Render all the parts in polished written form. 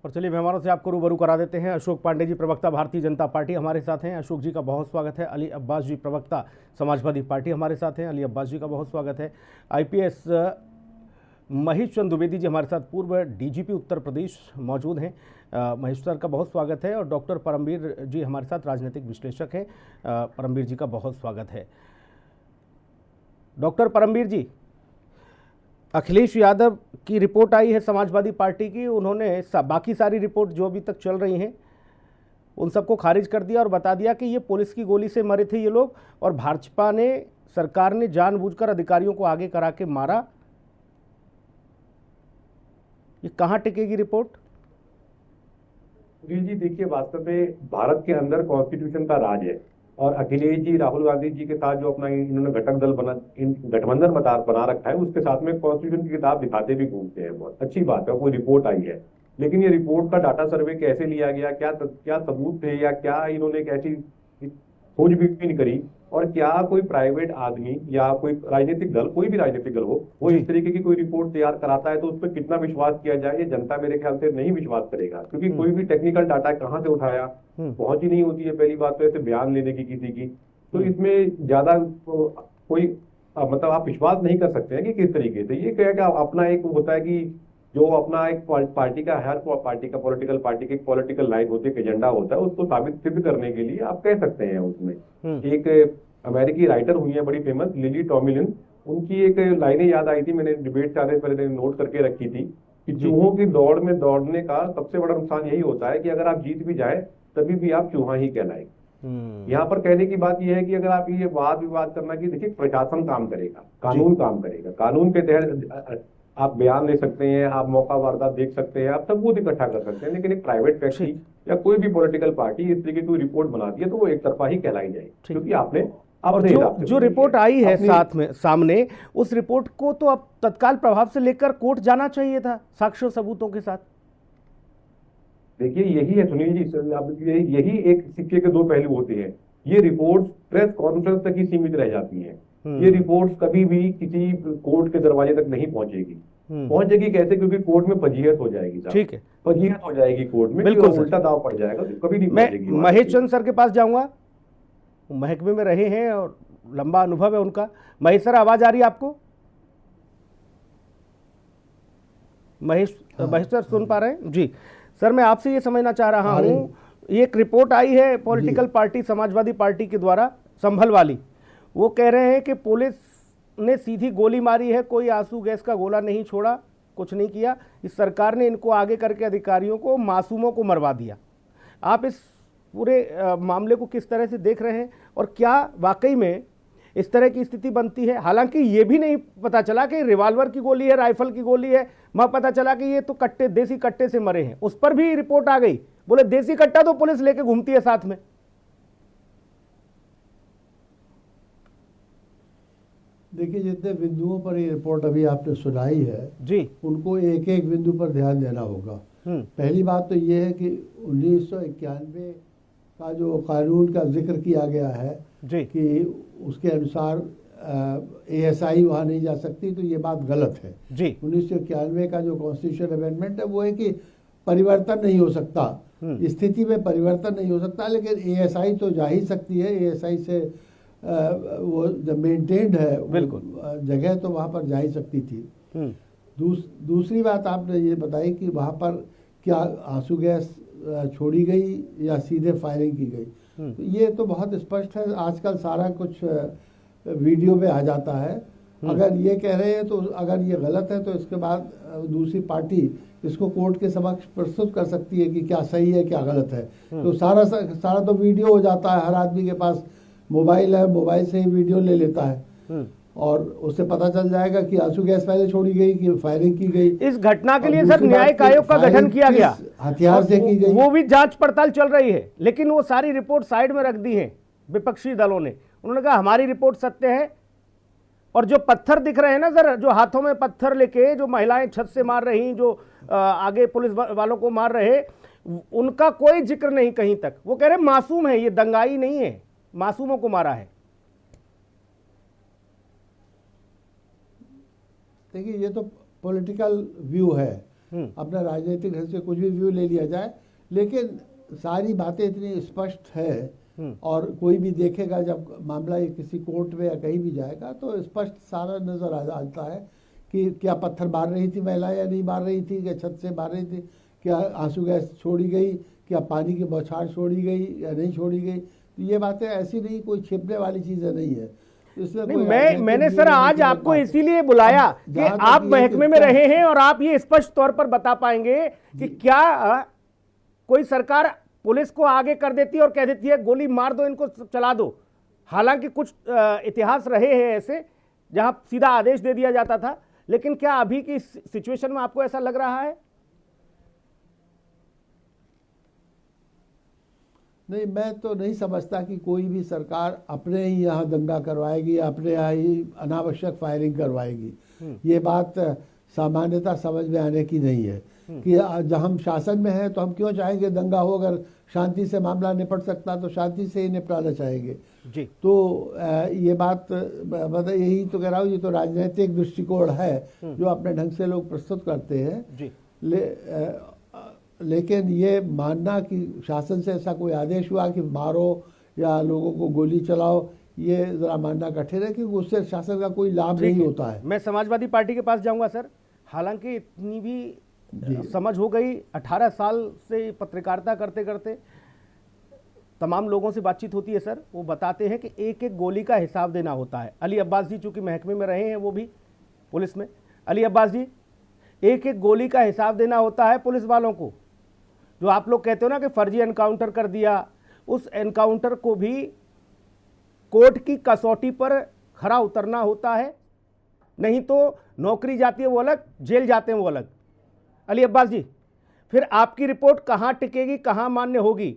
और चलिए मेहमानों से आपको रूबरू करा देते हैं। अशोक पांडे जी, प्रवक्ता भारतीय जनता पार्टी, हमारे साथ हैं। अशोक जी का बहुत स्वागत है। अली अब्बास जी, प्रवक्ता समाजवादी पार्टी, हमारे साथ हैं। अली अब्बास जी का बहुत स्वागत है। आईपीएस महेश चंद्र द्विवेदी जी हमारे साथ, पूर्व डीजीपी उत्तर प्रदेश, मौजूद हैं। महेश सर का बहुत स्वागत है। और डॉक्टर परमवीर जी हमारे साथ, राजनीतिक विश्लेषक हैं। परमवीर जी का बहुत स्वागत है। डॉक्टर परमवीर जी, अखिलेश यादव की रिपोर्ट आई है समाजवादी पार्टी की। उन्होंने बाकी सारी रिपोर्ट जो अभी तक चल रही हैं उन सबको खारिज कर दिया और बता दिया कि ये पुलिस की गोली से मरे थे ये लोग, और भाजपा ने, सरकार ने जानबूझकर अधिकारियों को आगे करा के मारा। ये कहां टिकेगी रिपोर्ट? सुनील जी, देखिए, वास्तव में भारत के अंदर कॉन्स्टिट्यूशन का राज है और अखिलेश जी, राहुल गांधी जी के साथ जो अपना इन्होंने गठबंधन बना रखा है, उसके साथ में कॉन्स्टिट्यूशन की किताब दिखाते भी घूमते हैं। बहुत अच्छी बात है, कोई रिपोर्ट आई है, लेकिन ये रिपोर्ट का डाटा सर्वे कैसे लिया गया, क्या सबूत थे, या क्या इन्होंने कैसी खोजबीन करी, और क्या कोई प्राइवेट आदमी या कोई राजनीतिक दल, कोई भी राजनीतिक दल हो, वो इस तरीके की कोई रिपोर्ट तैयार कराता है तो उस पर कितना विश्वास किया जाए, ये जनता मेरे ख्याल से नहीं विश्वास करेगा। क्योंकि कोई भी टेक्निकल डाटा कहाँ से उठाया, पहुंच ही नहीं होती है पहली बात तो, ऐसे बयान लेने की किसी की, तो इसमें ज्यादा कोई मतलब आप विश्वास नहीं कर सकते हैं कि किस तरीके से ये क्या अपना एक होता है कि जो अपना एक पार्टी का, हर पार्टी का, पॉलिटिकल पार्टी की एक पॉलिटिकल लाइन होती है, एक एजेंडा होता है, उसको साबित सिद्ध करने के लिए आप कह सकते हैं। उसमें एक अमेरिकी राइटर हुई है बड़ी फेमस, लिली टॉमिलिन, उनकी एक लाइनें याद आई थी, मैंने डिबेट से आने पहले नोट करके रखी थी कि चूहों की दौड़ में दौड़ने का सबसे बड़ा नुकसान यही होता है कि अगर आप जीत भी जाए तभी भी आप चूहा ही कहलाएंगे। यहाँ पर कहने की बात यह है कि अगर आप ये वाद विवाद करना कि देखिए, प्रशासन काम करेगा, कानून काम करेगा, कानून के तहत आप बयान ले सकते हैं, आप मौका वारदात देख सकते हैं, आप सबूत इकट्ठा कर सकते हैं, लेकिन एक प्राइवेट व्यक्ति या कोई भी पॉलिटिकल पार्टी इस तरीके की रिपोर्ट बनाती है तो वो एक तरफा ही कहलाई जाएगी, क्योंकि आपने जो रिपोर्ट आई है साथ में सामने, उस रिपोर्ट को तो अब तत्काल प्रभाव से लेकर कोर्ट जाना चाहिए था साक्ष्य सबूतों के साथ। देखिए, यही है सुनील जी, यही एक सिक्के के दो पहलू होते हैं। ये रिपोर्ट्स प्रेस कॉन्फ्रेंस तक ही सीमित रह जाती हैं। ये रिपोर्ट्स कभी भी किसी कोर्ट के दरवाजे तक नहीं पहुंचेगी। पहुंचेगी कैसे? क्योंकि कोर्ट में फजीहत हो जाएगी। ठीक है, फजीहत हो जाएगी कोर्ट में, बिल्कुल उल्टा दाव पड़ जाएगा, तो कभी नहीं पहुंचेगी। महेश चंद्र सर के पास जाऊंगा, महकमे में रहे हैं और लंबा अनुभव है उनका। महेश सर, आवाज आ रही है आपको? महेश सर सुन पा रहे हैं जी? सर, मैं आपसे ये समझना चाह रहा हूँ, एक रिपोर्ट आई है पॉलिटिकल पार्टी समाजवादी पार्टी के द्वारा, संभल वाली। वो कह रहे हैं कि पुलिस ने सीधी गोली मारी है, कोई आंसू गैस का गोला नहीं छोड़ा, कुछ नहीं किया। इस सरकार ने इनको आगे करके अधिकारियों को, मासूमों को मरवा दिया। आप इस पूरे मामले को किस तरह से देख रहे हैं, और क्या वाकई में इस तरह की स्थिति बनती है? हालांकि ये भी नहीं पता चला कि रिवॉल्वर की गोली है, राइफल की गोली है, वहां पता चला कि ये तो कट्टे, देसी कट्टे से मरे हैं। उस पर भी रिपोर्ट आ गई, बोले देसी कट्टा तो पुलिस लेके घूमती है साथ में। देखिए, जितने बिंदुओं पर ये रिपोर्ट अभी आपने सुनाई है जी, उनको एक एक बिंदु पर ध्यान देना होगा। पहली बात तो ये है कि 1991 का जो कानून का जिक्र किया गया है जी, कि उसके अनुसार एएसआई वहाँ नहीं जा सकती, तो ये बात गलत है जी। 1991 का जो कॉन्स्टिट्यूशन अमेंडमेंट है वो है कि परिवर्तन नहीं हो सकता, स्थिति में परिवर्तन नहीं हो सकता, लेकिन एएसआई तो जा ही सकती है। एएसआई से वो जब मेंटेन्ड है बिल्कुल जगह, तो वहाँ पर जा ही सकती थी। दूसरी बात आपने ये बताई कि वहाँ पर क्या आंसू गैस छोड़ी गई या सीधे फायरिंग की गई, तो ये तो बहुत स्पष्ट है। आजकल सारा कुछ वीडियो में आ जाता है। अगर ये कह रहे हैं तो अगर ये गलत है तो इसके बाद दूसरी पार्टी इसको कोर्ट के समक्ष प्रस्तुत कर सकती है कि क्या सही है क्या गलत है। तो सारा तो वीडियो हो जाता है, हर आदमी के पास मोबाइल है, मोबाइल से ही वीडियो ले लेता है और उससे पता चल जाएगा कि आंसू गैस पहले छोड़ी गई कि फायरिंग की गई। इस घटना के लिए सर न्यायिक आयोग का गठन किया गया, हथियार से की गई, वो भी जांच पड़ताल चल रही है, लेकिन वो सारी रिपोर्ट साइड में रख दी है विपक्षी दलों ने। उन्होंने कहा हमारी रिपोर्ट सत्य है, और जो पत्थर दिख रहे हैं ना सर, जो हाथों में पत्थर लेके जो महिलाएं छत से मार रही, जो आगे पुलिस वालों को मार रहे, उनका कोई जिक्र नहीं कहीं तक। वो कह रहे मासूम है, ये दंगाई नहीं है, मासूमों को मारा है। देखिए, ये तो पॉलिटिकल व्यू है। अपना राजनीतिक ढंग से कुछ भी व्यू ले लिया जाए, लेकिन सारी बातें इतनी स्पष्ट है और कोई भी देखेगा जब मामला ये किसी कोर्ट में या कहीं भी जाएगा तो स्पष्ट सारा नजर आता है कि क्या पत्थर मार रही थी महिला या नहीं मार रही थी, क्या छत से मार रही थी, क्या आंसू गैस छोड़ी गई, क्या पानी की बौछार छोड़ी गई या नहीं छोड़ी गई। तो ये बातें ऐसी नहीं, कोई छिपने वाली चीजें नहीं है। नहीं, मैंने सर आज आपको इसीलिए बुलाया कि आप महकमे में रहे हैं और आप ये स्पष्ट तौर पर बता पाएंगे कि क्या कोई सरकार पुलिस को आगे कर देती है और कह देती है गोली मार दो, इनको चला दो। हालांकि कुछ इतिहास रहे हैं ऐसे जहां सीधा आदेश दे दिया जाता था, लेकिन क्या अभी की सिचुएशन में आपको ऐसा लग रहा है? नहीं, मैं तो नहीं समझता कि कोई भी सरकार अपने ही यहाँ दंगा करवाएगी, अपने यहाँ ही अनावश्यक फायरिंग करवाएगी। ये बात सामान्यतः समझ में आने की नहीं है कि जब हम शासन में हैं तो हम क्यों चाहेंगे दंगा हो। अगर शांति से मामला निपट सकता तो शांति से ही निपटाना चाहेंगे जी। तो ये बात मतलब यही तो कह रहा हूँ, ये तो राजनीतिक दृष्टिकोण है जो अपने ढंग से लोग प्रस्तुत करते हैं जी। लेकिन ये मानना कि शासन से ऐसा कोई आदेश हुआ कि मारो या लोगों को गोली चलाओ, ये जरा मानना कठिन है क्योंकि उससे शासन का कोई लाभ नहीं होता है। मैं समाजवादी पार्टी के पास जाऊंगा सर। हालांकि इतनी भी समझ हो गई, 18 साल से पत्रकारिता करते करते तमाम लोगों से बातचीत होती है सर, वो बताते हैं कि एक एक गोली का हिसाब देना होता है। अली अब्बास जी चूंकि महकमे में रहे हैं, वो भी पुलिस में। अली अब्बास जी, एक एक गोली का हिसाब देना होता है पुलिस वालों को। जो आप लोग कहते हो ना कि फर्जी एनकाउंटर कर दिया, उस एनकाउंटर को भी कोर्ट की कसौटी पर खरा उतरना होता है, नहीं तो नौकरी जाती है वो अलग, जेल जाते हैं वो अलग। अली अब्बास जी, फिर आपकी रिपोर्ट कहां टिकेगी, कहां मान्य होगी?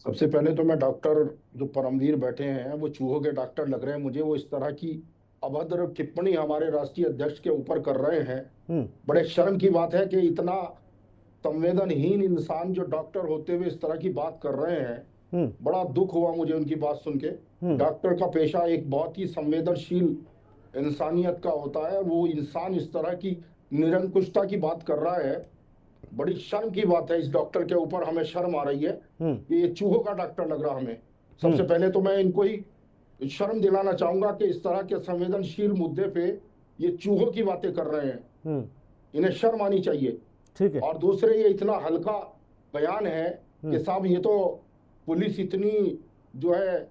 सबसे पहले तो मैं डॉक्टर जो परमवीर बैठे हैं वो चूहों के डॉक्टर लग रहे हैं मुझे। वो इस तरह की अभद्र टिप्पणी हमारे राष्ट्रीय अध्यक्ष के ऊपर कर रहे हैं। बड़े शर्म की बात है कि इतना संवेदनहीन इंसान जो डॉक्टर होते हुए इस तरह की बात कर रहे हैं। बड़ा दुख हुआ मुझे उनकी बात सुन के। डॉक्टर का पेशा एक बहुत ही संवेदनशील इंसानियत का होता है, वो इंसान इस तरह की निरंकुशता की बात कर रहा है। बड़ी शर्म की बात है, इस डॉक्टर के ऊपर हमें शर्म आ रही है कि ये चूहों का डॉक्टर लग रहा हमें। सबसे पहले तो मैं इनको ही शर्म दिलाना चाहूंगा कि इस तरह के संवेदनशील मुद्दे पे ये चूहों की बातें कर रहे हैं, इन्हें शर्म आनी चाहिए। ठीक है। और दूसरे, ये इतना हल्का बयान है कि साहब ये तो पुलिस इतनी जो है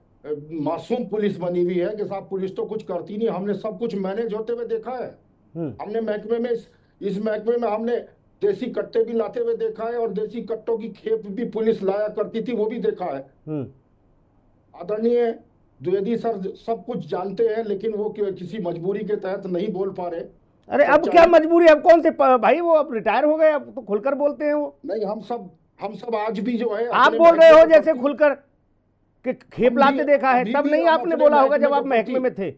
मासूम पुलिस बनी हुई है कि साहब पुलिस तो कुछ करती नहीं, हमने सब कुछ मैनेज होते हुए देखा है। हमने महकमे में इस महकमे में हमने देसी कट्टे भी लाते हुए देखा है और देसी कट्टों की खेप भी पुलिस लाया करती थी, वो भी देखा है। आदरणीय द्विवेदी सर सब कुछ जानते हैं, लेकिन वो किसी मजबूरी के तहत नहीं बोल पा रहे। अरे अब क्या मजबूरी, अब कौन से भाई, वो अब रिटायर हो गए, अब तो खुलकर बोलते हैं वो। नहीं, हम सब आज भी जो है आप बोल रहे हो जैसे खुलकर कि खेप लाते देखा है, तब नहीं आपने बोला होगा जब आप महकमे में थे।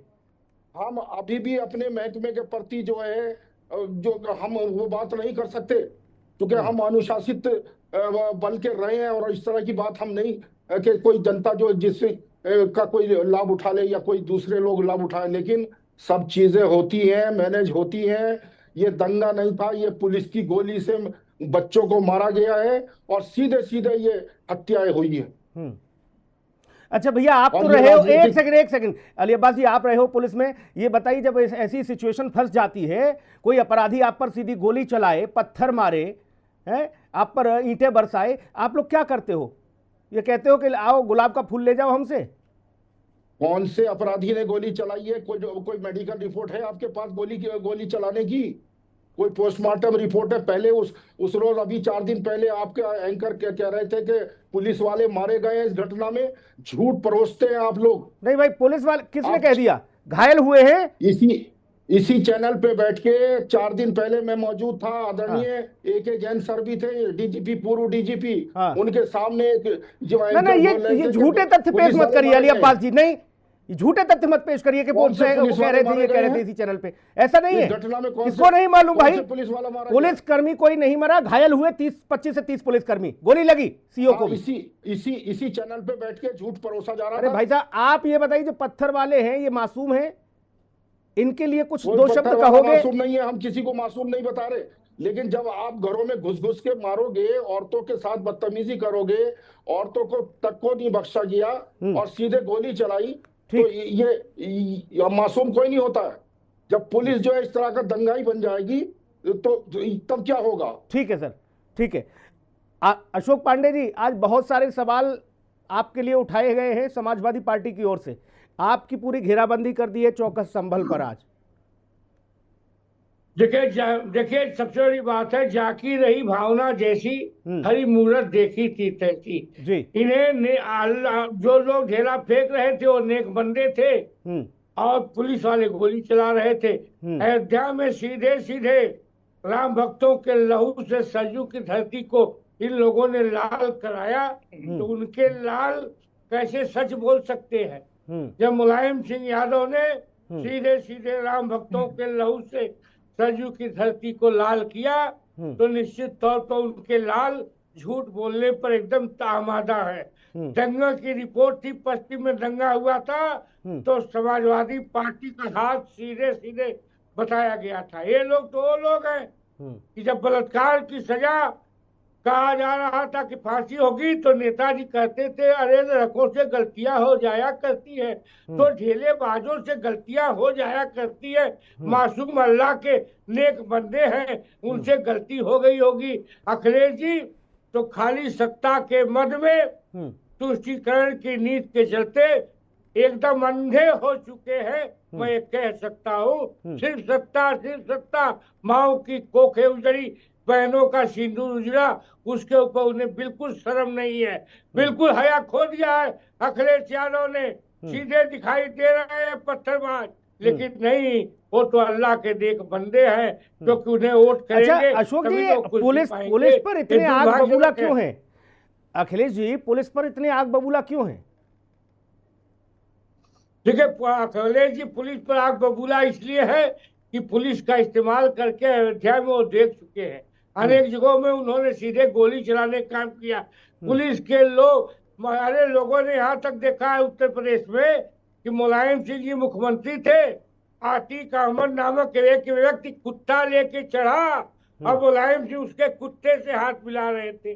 हम अभी भी अपने महकमे के प्रति जो है जो हम वो बात नहीं कर सकते क्योंकि हम अनुशासित बन के रहे हैं और इस तरह की बात हम नहीं कि कोई जनता जो जिससे का कोई लाभ उठा ले या कोई दूसरे लोग लाभ उठाए, लेकिन सब चीजें होती हैं, मैनेज होती हैं। ये दंगा नहीं था, ये पुलिस की गोली से बच्चों को मारा गया है और सीधे सीधे ये हत्याएं हुई है। अच्छा भैया, आप तो रहे हो, एक सेकंड अली अब्बास जी, आप रहे हो पुलिस में, ये बताइए जब ऐसी सिचुएशन फंस जाती है, कोई अपराधी आप पर सीधी गोली चलाए, पत्थर मारे हैं, आप पर ईंटें बरसाए, आप लोग क्या करते हो? ये कहते हो कि आओ गुलाब का फूल ले जाओ हमसे? कौन से अपराधी ने गोली चलाई है? कोई मेडिकल रिपोर्ट है आपके पास गोली चलाने की? कोई पोस्टमार्टम रिपोर्ट है? पहले उस रोज, अभी 4 दिन पहले आपके एंकर कह रहे थे कि पुलिस वाले मारे गए हैं इस घटना में। झूठ परोसते हैं आप लोग। नहीं भाई, पुलिस वाले किसने कह दिया? घायल हुए हैं। इसी चैनल पे बैठ के 4 दिन पहले मैं मौजूद था। आदरणीय AK जैन सर भी थे, डीजीपी, पूर्व डीजीपी। उनके सामने जो ये झूठे तथ्य पेश मत करिए अली अब्बास जी, नहीं झूठे तथ्य मत पेश करिए कि वो कह रहे थे, ये कह रहे थे इसी चैनल पे। ऐसा नहीं है, किसको नहीं मालूम भाई। पुलिस कर्मी कोई नहीं मरा, घायल हुए 25 से 30 पुलिसकर्मी, गोली लगी सीओ को भी। इसी चैनल पे बैठ के झूठ परोसा जा रहा है। अरे भाई साहब, आप ये बताइए जो पत्थर वाले हैं ये मासूम हैं? इनके लिए कुछ कोई दो पत्थर शब्द वाला कहोगे? मासूम नहीं है, हम किसी को मासूम नहीं बता रहे, लेकिन जब आप घरों में घुस घुस के मारोगे, औरतों के साथ बदतमीजी करोगे, औरतों को तक को नहीं बख्शा गया और सीधे गोली चलाई, तो ये मासूम कोई नहीं होता है। जब पुलिस जो है इस तरह का दंगाई बन जाएगी तो तब क्या होगा? ठीक है सर, ठीक है। अशोक पांडे जी, आज बहुत सारे सवाल आपके लिए उठाए गए हैं समाजवादी पार्टी की ओर से। आपकी पूरी घेराबंदी कर दी है चौकस संभल पर आज। देखिए सबसे बड़ी बात है, जाकी रही भावना जैसी, हरी मूरत देखी थी तैसी। जी। इन्हें जो लोग ढेला फेंक रहे थे वो नेक बंदे थे और पुलिस वाले गोली चला रहे थे। अयोध्या में सीधे सीधे राम भक्तों के लहू से सरयू की धरती को इन लोगों ने लाल कराया, तो उनके लाल कैसे सच बोल सकते हैं? जब मुलायम सिंह यादव ने सीधे सीधे राम भक्तों के लहू से सरयू की धरती को लाल किया, तो निश्चित तौर पर उनके लाल झूठ बोलने पर एकदम आमादा है। दंगा की रिपोर्ट थी, पश्चिम में दंगा हुआ था तो समाजवादी पार्टी का हाथ सीधे सीधे बताया गया था। ये लोग तो वो लोग हैं कि जब बलात्कार की सजा कहा जा रहा था कि फांसी होगी, तो नेताजी कहते थे अरे लड़कों से गलतियां हो जाया करती है, तो ढेलेबाजों से गलतियां हो जाया करती है, मासूम अल्लाह के नेक बंदे हैं, उनसे गलती हो गई होगी। अखिलेश जी तो खाली सत्ता के मद में तुष्टीकरण की नीति के चलते एकदम अंधे हो चुके हैं। मैं कह सकता हूँ सिर्फ सत्ता, माओ की कोखे उजड़ी, बहनों का सिंदूर उजड़ा, उसके ऊपर उन्हें बिल्कुल शर्म नहीं है, बिल्कुल हया खो दिया है। अखिलेश यादव ने सीधे दिखाई दे रहे हैं पत्थरबाज, लेकिन नहीं, वो तो अल्लाह के देख बंदे हैं क्योंकि उन्हें वोट करेंगे। अच्छा अशोक जी, पुलिस पर इतने आग बबूला क्यों है? अखिलेश जी, पुलिस पर इतने आग बबूला क्यों है? देखिए अखिलेश जी, पुलिस पर आग बबूला इसलिए है कि पुलिस का इस्तेमाल करके अयोध्या में वो देख चुके हैं, अनेक जगहों में उन्होंने सीधे गोली चलाने का काम किया। पुलिस के लोग, अरे लोगों ने यहाँ तक देखा है उत्तर प्रदेश में कि मुलायम सिंह जी मुख्यमंत्री थे, आतिक अहमद नामक एक व्यक्ति कुत्ता लेके चढ़ा और मुलायम सिंह उसके कुत्ते से हाथ मिला रहे थे।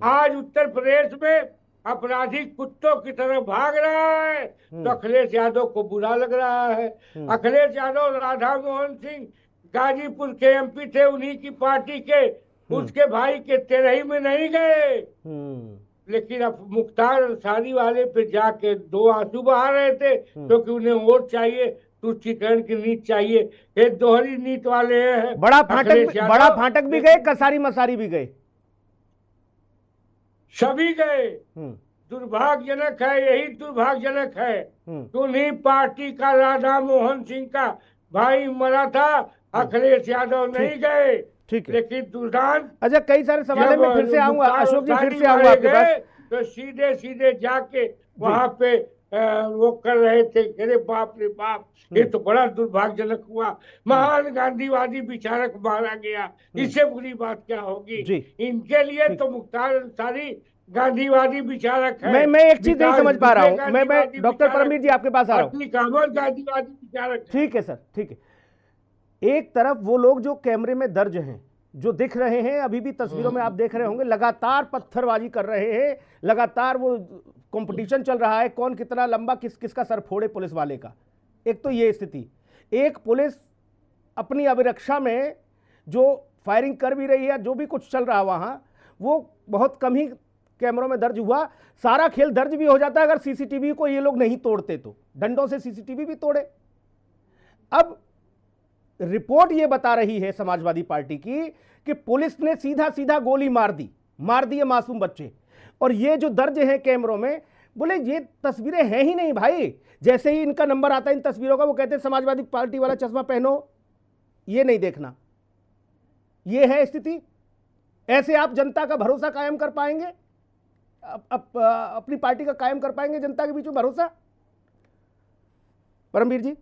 आज उत्तर प्रदेश में अपराधी कुत्तों की तरह भाग रहा है, तो अखिलेश यादव को बुरा लग रहा है। अखिलेश यादव राधा मोहन सिंह गाजीपुर के एमपी थे, उन्हीं की पार्टी के, उसके भाई के तेरही में नहीं गए, लेकिन अब मुख्तार अंसारी वाले पे जाके दो आंसू बहा रहे थे क्योंकि उन्हें वोट चाहिए, तुष्टीकरण की नीति चाहिए। ये दोहरी नीति वाले हैं। बड़ा फाटक भी गए, कसारी मसारी भी गए, सभी गए। दुर्भाग्यजनक है, यही दुर्भाग्यजनक है कि उन्हीं पार्टी का राधा मोहन सिंह का भाई मरा था, अखिलेश यादव नहीं गए। ठीक है, लेकिन दुर्दान, अच्छा कई सारे सवाल में फिर से आऊंगा अशोक जी, फिर से आऊंगा आपके पास। तो सीधे सीधे जाके वहां पे वो कर रहे थे। अरे बाप रे बाप, ये तो बड़ा दुर्भाग्यजनक हुआ। महान गांधीवादी विचारक मारा गया, इससे बुरी बात क्या होगी? इनके लिए तो मुख्तार अंसारी गांधीवादी विचारक है। मैं एक चीज नहीं समझ पा रहा हूँ, मैं डॉक्टर परमवीर जी आपके पास आ रहा हूँ। गांधीवादी विचारक, ठीक है सर, ठीक है। एक तरफ वो लोग जो कैमरे में दर्ज हैं, जो दिख रहे हैं, अभी भी तस्वीरों में आप देख रहे होंगे, लगातार पत्थरबाजी कर रहे हैं, लगातार वो कंपटीशन चल रहा है कौन कितना लंबा किसका सर फोड़े पुलिस वाले का। एक तो ये स्थिति, एक पुलिस अपनी अभिरक्षा में जो फायरिंग कर भी रही है, जो भी कुछ चल रहा वहां, वो बहुत कम ही कैमरों में दर्ज हुआ। सारा खेल दर्ज भी हो जाता है अगर सीसीटीवी को ये लोग नहीं तोड़ते, तो डंडों से सीसीटीवी भी तोड़े। अब रिपोर्ट ये बता रही है समाजवादी पार्टी की कि पुलिस ने सीधा सीधा गोली मार दिए मासूम बच्चे, और ये जो दर्ज है कैमरों में, बोले ये तस्वीरें हैं ही नहीं भाई। जैसे ही इनका नंबर आता है इन तस्वीरों का, वो कहते हैं समाजवादी पार्टी वाला चश्मा पहनो, ये नहीं देखना। ये है स्थिति। ऐसे आप जनता का भरोसा कायम कर पाएंगे? अपनी पार्टी का कायम कर पाएंगे जनता के बीच में भरोसा? परमवीर जी।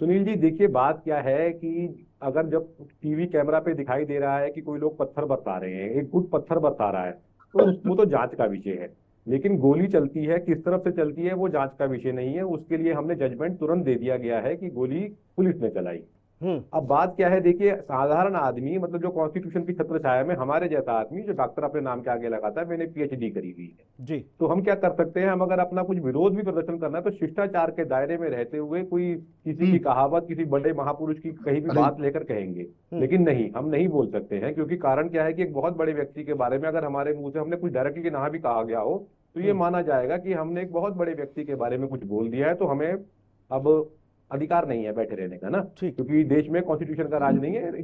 सुनील जी देखिए, बात क्या है कि अगर जब टीवी कैमरा पे दिखाई दे रहा है कि कोई लोग पत्थर बरसा रहे हैं, एक गुट पत्थर बरसा रहा है, तो वो तो जांच का विषय है। लेकिन गोली चलती है, किस तरफ से चलती है वो जांच का विषय नहीं है। उसके लिए हमने जजमेंट तुरंत दे दिया गया है कि गोली पुलिस ने चलाई। अब बात क्या है, देखिए साधारण आदमी, मतलब जो कॉन्स्टिट्यूशन की छत्र छाया में हमारे जैसा आदमी जो डॉक्टर अपने नाम के आगे लगाता है, मैंने पीएचडी करी हुई है जी, तो हम क्या कर सकते हैं, हम अगर अपना कुछ विरोध भी प्रदर्शन करना है तो शिष्टाचार के दायरे में रहते हुए कोई किसी की कहावत, किसी बड़े महापुरुष की कहीं भी बात लेकर कहेंगे। लेकिन नहीं, हम नहीं बोल सकते हैं, क्योंकि कारण क्या है कि एक बहुत बड़े व्यक्ति के बारे में अगर हमारे मुंह से हमने कुछ डायरेक्टली ना भी कहा गया हो तो ये माना जाएगा कि हमने एक बहुत बड़े व्यक्ति के बारे में कुछ बोल दिया है, तो हमें अब अधिकार नहीं है बैठे रहने का ना, क्योंकि देश में कॉन्स्टिट्यूशन का राज नहीं है।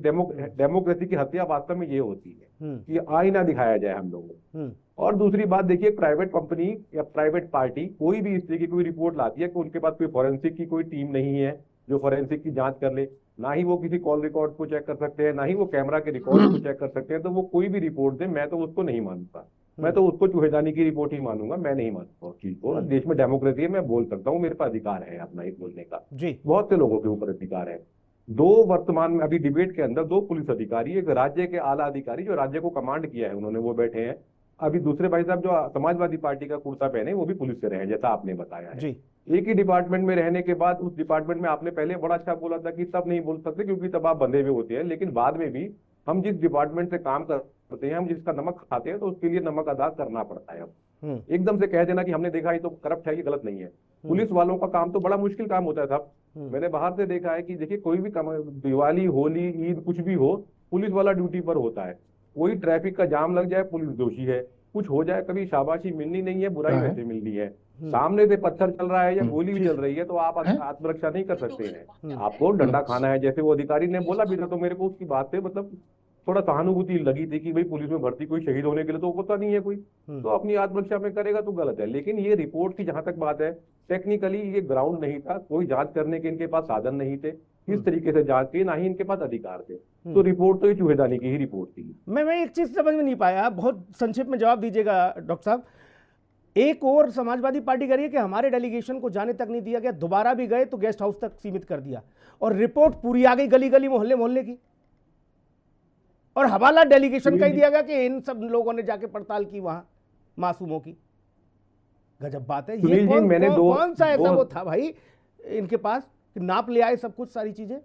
डेमोक्रेसी की हत्या वास्तव में ये होती है कि आईना दिखाया जाए हम लोगों को। और दूसरी बात देखिए, प्राइवेट कंपनी या प्राइवेट पार्टी कोई भी इस तरह की कोई रिपोर्ट लाती है कि उनके पास कोई फॉरेंसिक की कोई टीम नहीं है जो फॉरेंसिक की जांच कर ले, ना ही वो किसी कॉल रिकॉर्ड को चेक कर सकते हैं, ना ही वो कैमरा के रिकॉर्ड को चेक कर सकते हैं, तो वो कोई भी रिपोर्ट दे मैं तो उसको नहीं मानता। मैं तो उसको चूहेदानी की रिपोर्ट ही मानूंगा, मैं नहीं मानता उस चीज को। देश में डेमोक्रेसी है, मैं बोल सकता हूँ, मेरे पास अधिकार है अपना ही बोलने का। बहुत से लोगों के ऊपर अधिकार है। दो वर्तमान में अभी डिबेट के अंदर दो पुलिस अधिकारी, एक राज्य के आला अधिकारी जो राज्य को कमांड किया है उन्होंने, वो बैठे हैं। अभी दूसरे भाई साहब जो समाजवादी पार्टी का कुर्ता पहने वो भी पुलिस से रहे, जैसा आपने बताया है। एक ही डिपार्टमेंट में रहने के बाद उस डिपार्टमेंट में आपने पहले बड़ा अच्छा बोला था कि तब नहीं बोल सकते क्योंकि तब आप बंधे हुए होते हैं, लेकिन बाद में भी हम जिस डिपार्टमेंट से काम करते हैं, हम जिसका नमक खाते हैं, तो उसके लिए नमक अदा करना पड़ता है। अब एकदम से कह देना कि हमने देखा ये तो करप्ट है, ये गलत नहीं है। पुलिस वालों का काम तो बड़ा मुश्किल काम होता है साहब। मैंने बाहर से देखा है कि देखिए कोई भी दिवाली, होली, ईद कुछ भी हो, पुलिस वाला ड्यूटी पर होता है। कोई ट्रैफिक का जाम लग जाए, पुलिस दोषी है। कुछ हो जाए, कभी शाबाशी मिलनी नहीं है, बुराई वैसे मिलनी है। सामने से पत्थर चल रहा है या गोली भी चल रही है तो आप आत्मरक्षा नहीं कर सकते हैं, आपको डंडा खाना है। जैसे वो अधिकारी ने बोला भी था, तो मेरे को उसकी बात से मतलब थोड़ा सहानुभूति लगी थी कि भाई पुलिस में भर्ती कोई शहीद होने के लिए तो होता नहीं है कोई, तो अपनी आत्मरक्षा में करेगा तो गलत है। लेकिन ये रिपोर्ट की जहां तक बात है, टेक्निकली ये ग्राउंड नहीं था, कोई जांच करने के इनके पास साधन नहीं थे, किस तरीके से जांच की, ना ही इनके पास अधिकार थे। तो रिपोर्ट तो ये चूहेदानी की ही रिपोर्ट थी। मैं एक चीज समझ में नहीं पाया, बहुत संक्षिप्त में जवाब दीजिएगा डॉक्टर साहब। एक और समाजवादी पार्टी कह रही है कि हमारे डेलीगेशन को जाने तक नहीं दिया गया, दोबारा भी गए तो गेस्ट हाउस तक सीमित कर दिया, और रिपोर्ट पूरी आ गई गली गली मोहल्ले मोहल्ले की, और हवाला डेलीगेशन का ही दिया गया कि इन सब लोगों ने जाके पड़ताल की वहां मासूमों की। गजब बात है ये। कौन सा ऐसा वो था भाई इनके पास कि नाप ले आए सब कुछ सारी चीजें।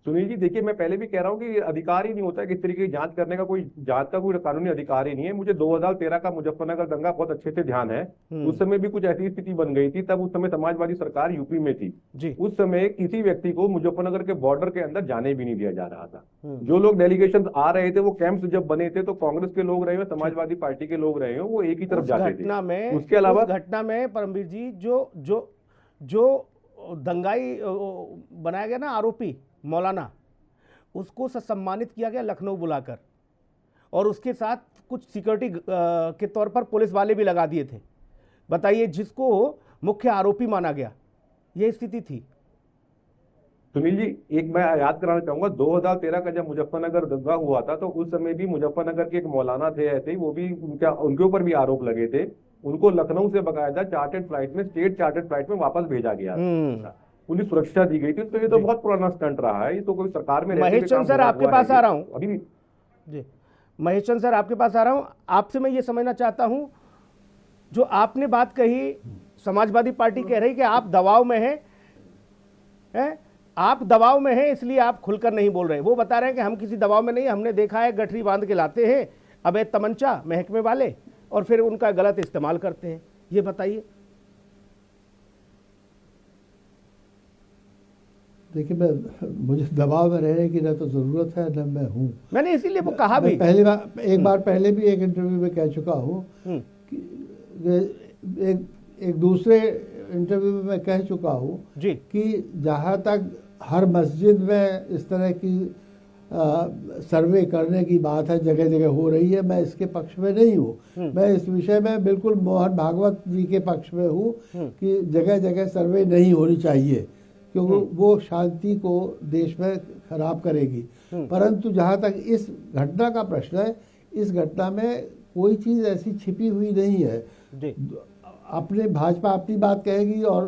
सुनील जी देखिए, मैं पहले भी कह रहा हूँ कि अधिकार ही नहीं होता है किस तरीके की जांच करने का, कोई जांच का कोई कानूनी अधिकार ही नहीं है। मुझे 2013 का मुजफ्फरनगर दंगा बहुत अच्छे से ध्यान है। उस समय भी कुछ ऐसी स्थिति बन गई थी, तब उस समय समाजवादी सरकार यूपी में थी जी। उस समय किसी व्यक्ति को मुजफ्फरनगर के बॉर्डर के अंदर जाने भी नहीं दिया जा रहा था। जो लोग डेलीगेशन आ रहे थे, वो कैंप्स जब बने थे तो कांग्रेस के लोग रहे हो, समाजवादी पार्टी के लोग रहे हो, वो एक ही तरफ जाते थे। उसके अलावा घटना में परमवीर जी जो दंगाई बनाया गया ना आरोपी मौलाना, उसको सम्मानित किया गया लखनऊ बुलाकर, और उसके साथ कुछ सिक्योरिटी के तौर पर पुलिस वाले भी लगा दिए थे। बताइए, जिसको मुख्य आरोपी माना गया, यह स्थिति थी। सुनील जी एक मैं याद कराना चाहूंगा, 2013 का जब मुजफ्फरनगर दंगा हुआ था तो उस समय भी मुजफ्फरनगर के एक मौलाना थे ऐसे ही, वो भी उनके ऊपर भी आरोप लगे थे। उनको लखनऊ से बकायदा चार्टर्ड फ्लाइट में, स्टेट चार्टर्ड फ्लाइट में वापस भेजा गया था, पुलिस सुरक्षा दी गई थी। तो ये तो बहुत पुराना स्टंट रहा है, ये तो कोई सरकार में। महेश चंद सर आपके पास आ रहा हूं अभी भी जी। महेश चंद सर आपके पास आ रहा हूं, आपसे मैं ये समझना चाहता हूं, जो आपने बात कही, समाजवादी पार्टी कह रही कि आप दबाव में हैं, आप दबाव में हैं इसलिए आप खुलकर नहीं बोल रहे। वो बता रहे हैं कि हम किसी दबाव में नहीं, हमने देखा है गठरी बांध के लाते हैं अवैध तमंचा महकमे वाले और फिर उनका गलत इस्तेमाल करते हैं। ये बताइए। देखिए, मुझे दबाव में रहने की न तो जरूरत है न मैं हूँ। मैंने इसीलिए वो कहा भी, पहली बार एक बार पहले भी एक इंटरव्यू में कह चुका हूँ कि एक दूसरे इंटरव्यू में मैं कह चुका हूँ कि जहाँ तक हर मस्जिद में इस तरह की सर्वे करने की बात है, जगह जगह हो रही है, मैं इसके पक्ष में नहीं हूँ। मैं इस विषय में बिल्कुल मोहन भागवत जी के पक्ष में हूँ कि जगह जगह सर्वे नहीं होनी चाहिए, क्योंकि वो शांति को देश में खराब करेगी। परंतु जहाँ तक इस घटना का प्रश्न है, इस घटना में कोई चीज़ ऐसी छिपी हुई नहीं है। अपने भाजपा अपनी बात कहेगी और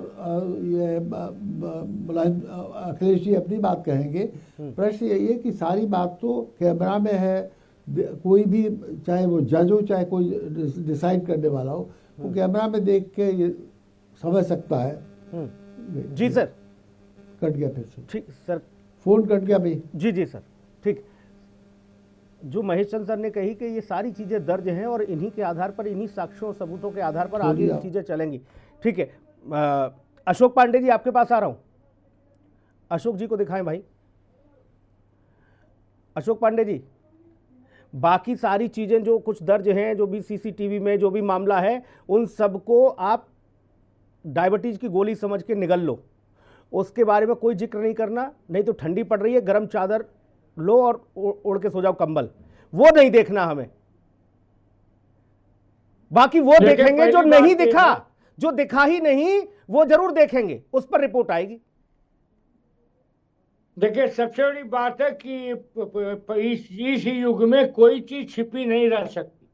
ये अखिलेश जी अपनी बात कहेंगे। प्रश्न यही है कि सारी बात तो कैमरा में है, कोई भी, चाहे वो जज हो चाहे कोई डिसाइड करने वाला हो, वो कैमरा में देख के ये समझ सकता है। जी सर, कट गया फिर से, ठीक सर, फोन कट गया भाई। जी जी सर, ठीक। जो महेश चंद्र सर ने कही कि ये सारी चीज़ें दर्ज हैं और इन्हीं के आधार पर, इन्हीं साक्ष्यों सबूतों के आधार पर आगे ये चीज़ें चलेंगी। ठीक है, अशोक पांडे जी आपके पास आ रहा हूँ। अशोक जी को दिखाएं भाई। अशोक पांडे जी, बाकी सारी चीज़ें जो कुछ दर्ज हैं, जो भी सीसीटीवी में जो भी मामला है, उन सबको आप डायबिटीज की गोली समझ के निगल लो, उसके बारे में कोई जिक्र नहीं करना। नहीं तो ठंडी पड़ रही है, गर्म चादर लो और ओढ़ के सो जाओ कंबल, वो नहीं देखना हमें। बाकी वो देखेंगे जो नहीं दिखा, जो दिखा ही नहीं वो जरूर देखेंगे, उस पर रिपोर्ट आएगी। देखिए, सबसे बड़ी बात है कि इस युग में कोई चीज छिपी नहीं रह सकती।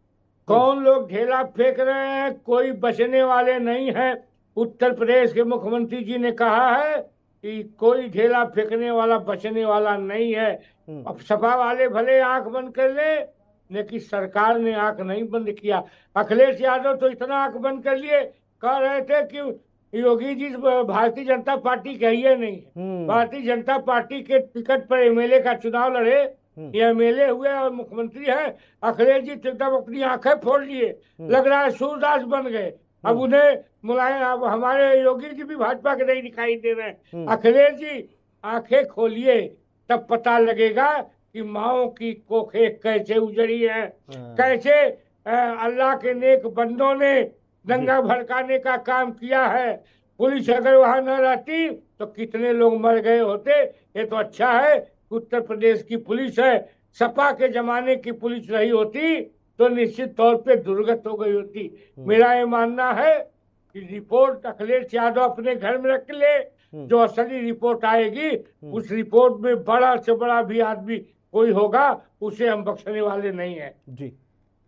कौन लोग ढेला फेंक रहे हैं, कोई बचने वाले नहीं है। उत्तर प्रदेश के मुख्यमंत्री जी ने कहा है कि कोई ढेला फेंकने वाला बचने वाला नहीं है। अब सपा वाले भले आंख बंद कर ले, लेकिन सरकार ने आंख नहीं बंद किया। अखिलेश यादव तो इतना आंख बंद कर लिए, कह रहे थे कि योगी जी भारतीय जनता पार्टी का ही नहीं है। भारतीय जनता पार्टी के टिकट पर एमएलए का चुनाव लड़े, ये एमएलए हुए और मुख्यमंत्री है। अखिलेश जी एकदम अपनी आंखें फोड़ लिए, लग रहा है सूरदास बन गए। अब उन्हें मुलायम, अब हमारे योगी जी भी भाजपा के नहीं दिखाई दे रहे हैं। अखिलेश जी आंखें खोलिए, तब पता लगेगा कि माओ की कोखें कैसे उजड़ी है, कैसे अल्लाह के नेक बंदों ने दंगा भड़काने का काम किया है। पुलिस अगर वहां न रहती तो कितने लोग मर गए होते। ये तो अच्छा है कि उत्तर प्रदेश की पुलिस है। सपा के जमाने की पुलिस रही होती तो निश्चित तौर पे दुर्गत हो गई होती। मेरा ये मानना है कि रिपोर्ट अखिलेश यादव अपने घर में रख ले, जो असली रिपोर्ट आएगी उस रिपोर्ट में बड़ा से बड़ा भी आदमी कोई होगा, उसे हम बख्शने वाले नहीं है। जी,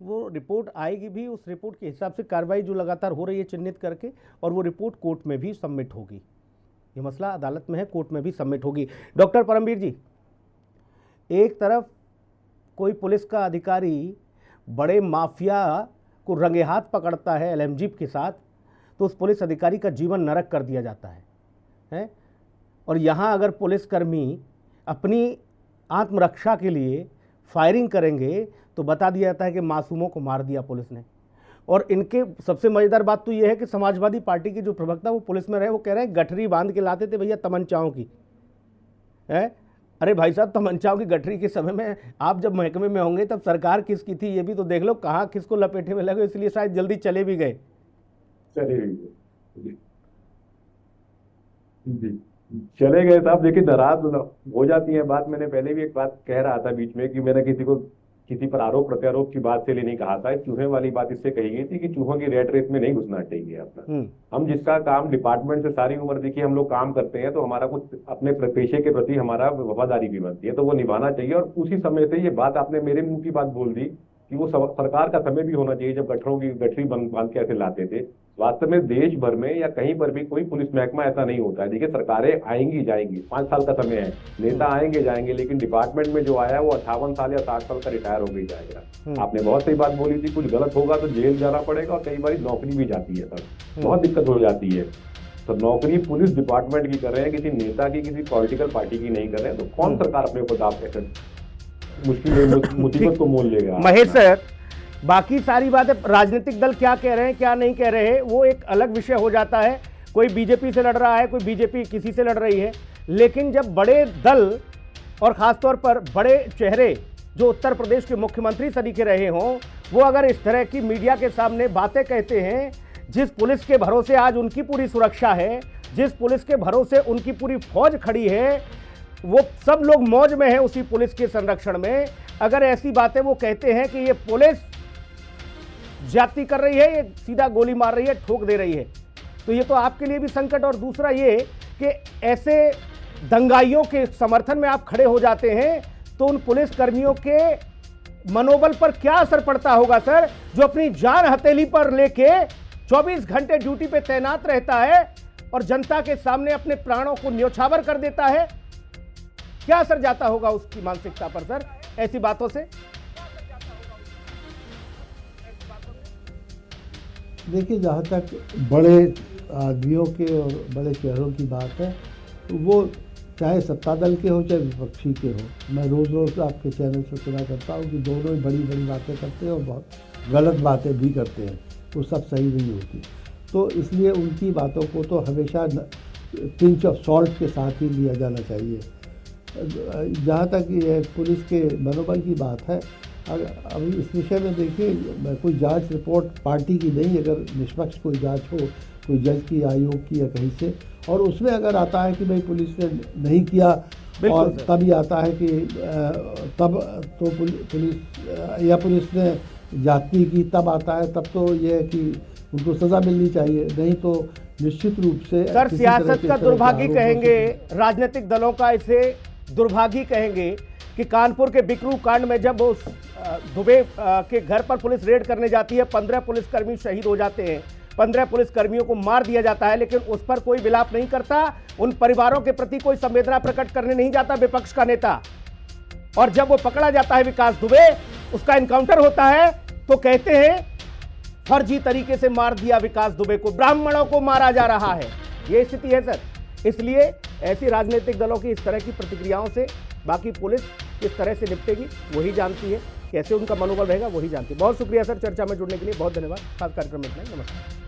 वो रिपोर्ट आएगी भी, उस रिपोर्ट के हिसाब से कार्रवाई जो लगातार हो रही है चिन्हित करके, और वो रिपोर्ट कोर्ट में भी सबमिट होगी। ये मसला अदालत में है, कोर्ट में भी सबमिट होगी। डॉक्टर परमवीर जी, एक तरफ कोई पुलिस का अधिकारी बड़े माफिया को रंगे हाथ पकड़ता है एलएमजी के साथ, तो उस पुलिस अधिकारी का जीवन नरक कर दिया जाता है? और यहाँ अगर पुलिसकर्मी अपनी आत्मरक्षा के लिए फायरिंग करेंगे तो बता दिया जाता है कि मासूमों को मार दिया पुलिस ने। और इनके सबसे मज़ेदार बात तो ये है कि समाजवादी पार्टी के जो प्रवक्ता वो पुलिस में रहे, वो कह रहे हैं गठरी बांध के लाते थे भैया तमंचाओं की। है अरे भाई साहब, तमंचाओं की गठरी के समय में आप जब महकमे में होंगे तब सरकार किसकी थी ये भी तो देख लो, कहाँ किसको लपेटे में लगे, इसलिए शायद जल्दी चले भी गए। चले गए साहब, लेकिन नाराज हो जाती है बात। मैंने पहले भी एक बात कह रहा था बीच में कि मैंने किसी पर आरोप प्रत्यारोप की बात से लिए नहीं कहा था। चूहे वाली बात इससे कही गई थी कि चूहों की रेट रेस में नहीं घुसना चाहिए अपना। हम जिसका काम डिपार्टमेंट से सारी उम्र देखिए हम लोग काम करते हैं, तो हमारा कुछ अपने पेशे के प्रति हमारा वफादारी भी बनती है, तो वो निभाना चाहिए। और उसी समय से ये बात आपने मेरे मुंह की बात बोल दी कि वो सरकार का समय भी होना चाहिए जब गठरों की गठरी बांध के ऐसे लाते थे। वास्तव में देश भर में या कहीं पर भी कोई पुलिस महकमा ऐसा नहीं होता है। देखिए, सरकारें आएंगी जाएंगी, 5 साल का समय है, नेता आएंगे जाएंगे, लेकिन डिपार्टमेंट में जो आया वो 58 साल या 60 साल का रिटायर हो गई जाएगा। आपने बहुत सही बात बोली थी, कुछ गलत होगा तो जेल जाना पड़ेगा और कई बार नौकरी भी जाती है, सर बहुत दिक्कत हो जाती है। तो नौकरी पुलिस डिपार्टमेंट की कर रहे हैं, किसी नेता की, किसी पॉलिटिकल पार्टी की नहीं कर रहे हैं, तो कौन सरकार अपने ऊपर मुसीबत को मोल लेगा। महेश सर, बाकी सारी बातें राजनीतिक दल क्या कह रहे हैं क्या नहीं कह रहे हैं वो एक अलग विषय हो जाता है। कोई बीजेपी से लड़ रहा है, कोई बीजेपी किसी से लड़ रही है, लेकिन जब बड़े दल और खासतौर पर बड़े चेहरे जो उत्तर प्रदेश के मुख्यमंत्री तरीके रहे हों, वो अगर इस तरह की मीडिया के सामने बातें कहते हैं, जिस पुलिस के भरोसे आज उनकी पूरी सुरक्षा है, जिस पुलिस के भरोसे उनकी पूरी फौज खड़ी है, वो सब लोग मौज में हैं उसी पुलिस के संरक्षण में, अगर ऐसी बातें वो कहते हैं कि ये पुलिस ज्यादती कर रही है, ये सीधा गोली मार रही है, ठोक दे रही है, तो ये तो आपके लिए भी संकट। और दूसरा ये कि ऐसे दंगाइयों के समर्थन में आप खड़े हो जाते हैं तो उन पुलिस कर्मियों के मनोबल पर क्या असर पड़ता होगा सर, जो अपनी जान हथेली पर लेके 24 घंटे ड्यूटी पे तैनात रहता है और जनता के सामने अपने प्राणों को न्योछावर कर देता है। क्या असर जाता होगा उसकी मानसिकता पर सर ऐसी बातों से? देखिए, जहाँ तक बड़े आदमियों के और बड़े चेहरों की बात है, तो वो चाहे सत्ता दल के हो चाहे विपक्षी के हो, मैं रोज़ रोज़ आपके चैनल से सुना करता हूँ कि दोनों ही बड़ी बड़ी बातें करते हैं और बहुत गलत बातें भी करते हैं, वो सब सही नहीं होती। तो इसलिए उनकी बातों को तो हमेशा पिंच ऑफ सॉल्ट के साथ ही लिया जाना चाहिए। जहाँ तक ये पुलिस के मनोबल की बात है, अभी इस विषय में देखिए, कोई जांच रिपोर्ट पार्टी की नहीं, अगर निष्पक्ष कोई जांच हो, कोई जज की, आयोग की या कहीं से, और उसमें अगर आता है कि भाई पुलिस ने नहीं किया, और तब ये आता है कि तब तो पुलिस या पुलिस ने जाति की, तब आता है, तब तो ये है कि उनको सजा मिलनी चाहिए, नहीं तो निश्चित रूप से। सर, सियासत का दुर्भाग्य कहेंगे, राजनीतिक दलों का इसे दुर्भाग्य कहेंगे कि कानपुर के बिकरू कांड में जब उस दुबे के घर पर पुलिस रेड करने जाती है, 15 पुलिसकर्मी शहीद हो जाते हैं, 15 पुलिसकर्मियों को मार दिया जाता है, लेकिन उस पर कोई विलाप नहीं करता, उन परिवारों के प्रति कोई संवेदना प्रकट करने नहीं जाता विपक्ष का नेता। और जब वो पकड़ा जाता है विकास दुबे, उसका एनकाउंटर होता है, तो कहते हैं फर्जी तरीके से मार दिया विकास दुबे को, ब्राह्मणों को मारा जा रहा है। ये स्थिति है सर। इसलिए ऐसी राजनीतिक दलों की इस तरह की प्रतिक्रियाओं से बाकी पुलिस किस तरह से निपटेगी वही जानती है, कैसे उनका मनोबल रहेगा वही जानती है। बहुत शुक्रिया सर चर्चा में जुड़ने के लिए, बहुत धन्यवाद। खास कार्यक्रम में इतना ही, नमस्कार।